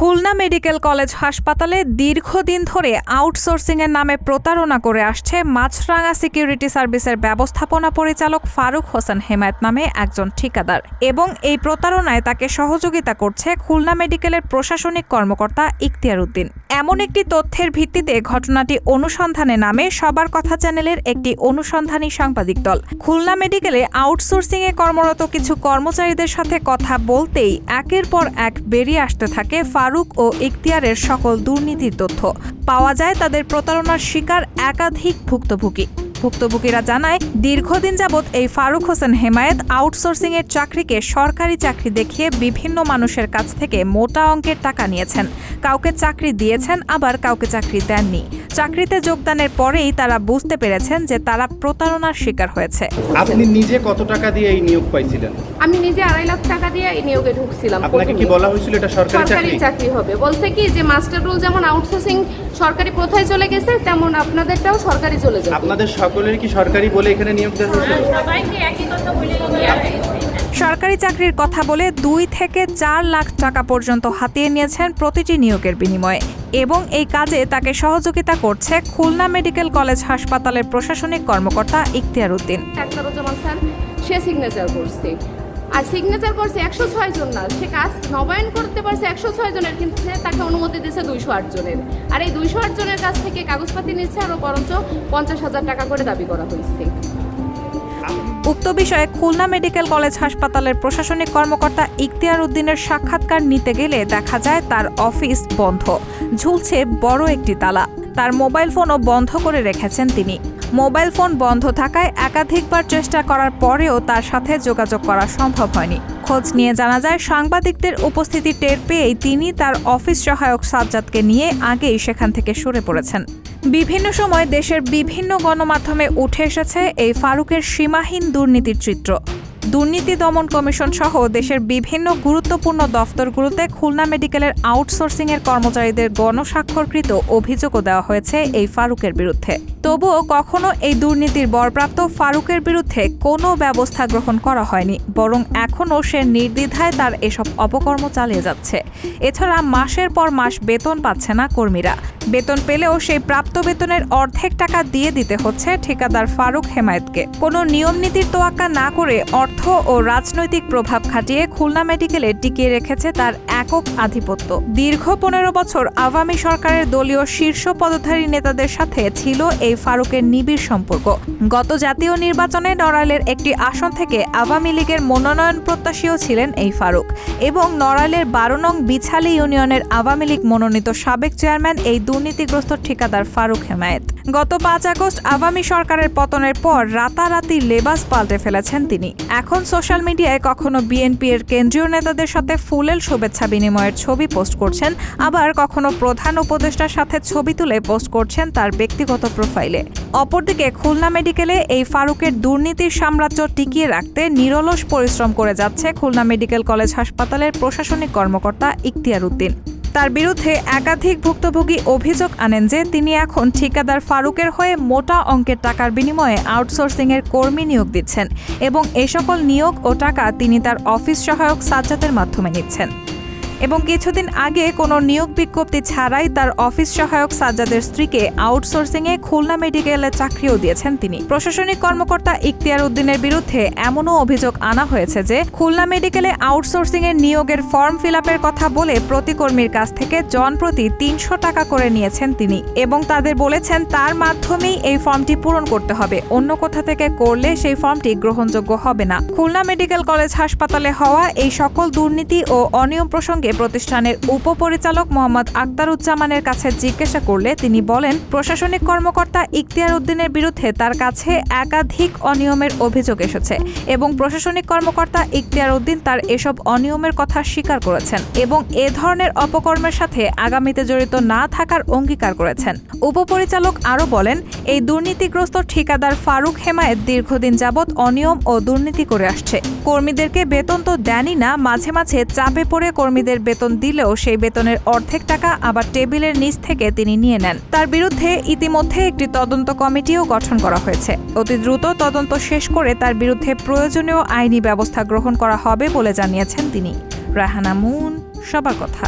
Khulna medical college হাসপাতালে দীর্ঘদিন ধরে আউটসোর্সিংয়ের নামে প্রতারণা করে আসছে মাছরাঙা সিকিউরিটি সার্ভিসের ব্যবস্থাপনা পরিচালক ফারুক হোসেন হেমায়েত নামে একজন ঠিকাদার এবং এই প্রতারণায় তাকে সহযোগিতা করছে খুলনা মেডিকেলের প্রশাসনিক কর্মকর্তা ইখতিয়ার উদ্দিন। এমন একটি তথ্যের ভিত্তিতে ঘটনাটি অনুসন্ধানে নামে সবার কথা চ্যানেলের একটি অনুসন্ধানী সাংবাদিক দল। খুলনা মেডিকেলে আউটসোর্সিংয়ে কর্মরত কিছু কর্মচারীদের সাথে কথা বলতেই একের পর এক বেরিয়ে আসতে থাকে ফারুক ও ইখতিয়ারের সকল দুর্নীতির তথ্য। পাওয়া যায় তাদের প্রতারণার শিকার একাধিক ভুক্তভোগীরা জানায়, দীর্ঘদিন যাবৎ এই ফারুক হোসেন হেমায়েত আউটসোর্সিংয়ের চাকরিকে সরকারি চাকরি দেখিয়ে বিভিন্ন মানুষের কাছ থেকে মোটা অঙ্কের টাকা নিয়েছেন। কাউকে চাকরি দিয়েছেন, আবার কাউকে চাকরি দেননি। চাকরিতে যোগদানের পরেই তারা বুঝতে পেরেছেন যে তারা প্রতারণার শিকার হয়েছে। আপনি নিজে কত টাকা দিয়ে এই নিয়োগ পাইছিলেন? আমি নিজে 2.5 লাখ টাকা দিয়ে এই নিয়োগে ঢুকছিলাম। আপনাকে কি বলা হয়েছিল এটা সরকারি চাকরি হবে? বলছে কি যে মাস্টার রুল যেমন আউটসোর্সিং সরকারি প্রথায় চলে গেছে, তেমন আপনাদেরটাও সরকারি চলে যাবে। আপনাদের সকলের কি সরকারি বলে এখানে নিয়োগ দেওয়া হয়েছিল? সবাইকে একই কথা বলে নিয়ে সরকারি চাকরির কথা বলে 2 থেকে 4 লাখ টাকা পর্যন্ত হাতিয়ে নিয়েছেন প্রতিটি নিয়োগের বিনিময়ে এবং এই কাজে তাকে সহযোগিতা করছে খুলনা মেডিকেল কলেজ হাসপাতালের প্রশাসনিক কর্মকর্তা ইখতিয়ার উদ্দিন। সে সিগনেচার করছে, আর সিগনেচার করছে 106 জন না, সে কাজ নবায়ন করতে পারছে 106 জনের, কিন্তু তাকে অনুমতি দিয়েছে 208 জনের। আর এই 208 জনের কাছ থেকে কাগজপাতি নিচ্ছে আরও বরঞ্চ 50,000 টাকা করে দাবি করা হয়েছে। উক্ত বিষয়ে খুলনা মেডিকেল কলেজ হাসপাতালের প্রশাসনিক কর্মকর্তা ইখতিয়ার উদ্দিনের সাক্ষাৎকার নিতে গেলে দেখা যায় তার অফিস বন্ধ, ঝুলছে বড় একটি তালা। তার মোবাইল ফোনও বন্ধ করে রেখেছেন তিনি। মোবাইল ফোন বন্ধ থাকায় একাধিকবার চেষ্টা করার পরেও তার সাথে যোগাযোগ করা সম্ভব হয়নি। খোঁজ নিয়ে জানা যায়, সাংবাদিকদের উপস্থিতি টের পেয়েই তিনি তার অফিস সহায়ক সাজ্জাদকে নিয়ে আগেই সেখান থেকে সরে পড়েছেন। বিভিন্ন সময় দেশের বিভিন্ন গণমাধ্যমে উঠে এসেছে এই ফারুকের সীমাহীন দুর্নীতির চিত্র। দুর্নীতি দমন কমিশন সহ দেশের বিভিন্ন গুরুত্বপূর্ণ দফতরগুলোতে খুলনা মেডিকেলের আউটসোর্সিংয়ের কর্মচারীদের গণস্বাক্ষরকৃত অভিযোগও দেওয়া হয়েছে এই ফারুকের বিরুদ্ধে। তবুও কখনো এই দুর্নীতির বরপ্রাপ্ত ফারুকের বিরুদ্ধে কোনো ব্যবস্থা গ্রহণ করা হয়নি, বরং এখনও সে নির্দ্বিধায় তার এসব অপকর্ম চালিয়ে যাচ্ছে। এছাড়া মাসের পর মাস বেতন পাচ্ছে না কর্মীরা। বেতন পেলেও সেই প্রাপ্ত বেতনের অর্ধেক টাকা দিয়ে দিতে হচ্ছে ঠিকাদার ফারুক হেমায়েতকে। কোনো নিয়মনীতির তোয়াক্কা না করে অর্থ ও রাজনৈতিক প্রভাব খাটিয়ে খুলনা মেডিকেলে টিকিয়ে রেখেছে তার একক আধিপত্য। দীর্ঘ 15 বছর আওয়ামী সরকারের দলীয় শীর্ষ পদধারী নেতাদের সাথে ছিল এই ফারুকের নিবিড় সম্পর্ক। গত জাতীয় নির্বাচনে নড়াইলের একটি আসন থেকে আওয়ামী লীগের মনোনয়ন প্রত্যাশীও ছিলেন এই ফারুক এবং নড়াইলের 12 নং বিছালী ইউনিয়নের আওয়ামী লীগ মনোনীত সাবেক চেয়ারম্যান এই দুর্নীতিগ্রস্ত ঠিকাদার ফারুক হেমায়েত। গত 5 আগস্ট আওয়ামী সরকারের পতনের পর রাতারাতি লেবাস পাল্টে ফেলেছেন তিনি। এখন সোশ্যাল মিডিয়ায় কখনো বিএনপি এর কেন্দ্রীয় নেতাদের সাথে ফুলেল শুভেচ্ছা বিনিময়ের ছবি পোস্ট করছেন, আবার কখনো প্রধান উপদেষ্টার সাথে ছবি তুলে পোস্ট করছেন তার ব্যক্তিগত প্রোফাইলে। অপরদিকে খুলনা মেডিকেলে এই ফারুকের দুর্নীতির সাম্রাজ্য টিকিয়ে রাখতে নিরলস পরিশ্রম করে যাচ্ছে খুলনা মেডিকেল কলেজ হাসপাতালের প্রশাসনিক কর্মকর্তা ইখতিয়ার উদ্দিন। তার বিরুদ্ধে একাধিক ভুক্তভোগী অভিযোগ আনেন যে তিনি এখন ঠিকাদার ফারুকের হয়ে মোটা অঙ্কের টাকার বিনিময়ে আউটসোর্সিংয়ের কর্মী নিয়োগ দিচ্ছেন এবং এ সকল নিয়োগ ও টাকা তিনি তার অফিস সহায়ক সাজ্জাদের মাধ্যমে নিচ্ছেন। এবং কিছুদিন আগে কোনো নিয়োগ বিজ্ঞপ্তি ছাড়াই তার অফিস সহায়ক সাজ্জাদের স্ত্রীকে আউটসোর্সিংয়ে খুলনা মেডিকেলে চাকরিও দিয়েছেন তিনি। প্রশাসনিক কর্মকর্তা ইখতিয়ার উদ্দিনের বিরুদ্ধে এমনও অভিযোগ আনা হয়েছে যে খুলনা মেডিকেলে আউটসোর্সিংয়ে নিয়োগের ফর্ম ফিলআপের কথা বলে প্রতি কর্মীর কাছ থেকে জনপ্রতি 300 টাকা করে নিয়েছেন তিনি এবং তাদের বলেছেন তার মাধ্যমেই এই ফর্মটি পূরণ করতে হবে, অন্য কোথা থেকে করলে সেই ফর্মটি গ্রহণযোগ্য হবে না। খুলনা মেডিকেল কলেজ হাসপাতালে হওয়া এই সকল দুর্নীতি ও অনিয়ম প্রসঙ্গে প্রতিষ্ঠানের উপপরিচালক মোহাম্মদ আখতারুজ্জামানের কাছে জিজ্ঞাসা করলে তিনি বলেন, প্রশাসনিক কর্মকর্তা ইখতিয়ার উদ্দিনের বিরুদ্ধে তার কাছে একাধিক অনিয়মের অভিযোগ এসেছে এবং প্রশাসনিক কর্মকর্তা ইখতিয়ার উদ্দিন তার এসব অনিয়মের কথা স্বীকার করেছেন এবং এ ধরনের অপকর্মের সাথে আগামীতে জড়িত না থাকার অঙ্গীকার করেছেন। উপপরিচালক আরও বলেন, এই দুর্নীতিগ্রস্ত ঠিকাদার ফারুক হেমায়েত দীর্ঘদিন যাবৎ অনিয়ম ও দুর্নীতি করে আসছে। কর্মীদেরকে বেতন তো দেনই না, মাঝে মাঝে চাপে পড়ে কর্মীদের বেতন দিলেও সেই বেতনের অর্ধেক টাকা আবার টেবিলের নিচ থেকে তিনি নিয়ে নেন। তার বিরুদ্ধে ইতিমধ্যে একটি তদন্ত কমিটিও গঠন করা হয়েছে। অতি দ্রুত তদন্ত শেষ করে তার বিরুদ্ধে প্রয়োজনীয় আইনি ব্যবস্থা গ্রহণ করা হবে বলে জানিয়েছেন তিনি। রাহানা মুন, সবার কথা।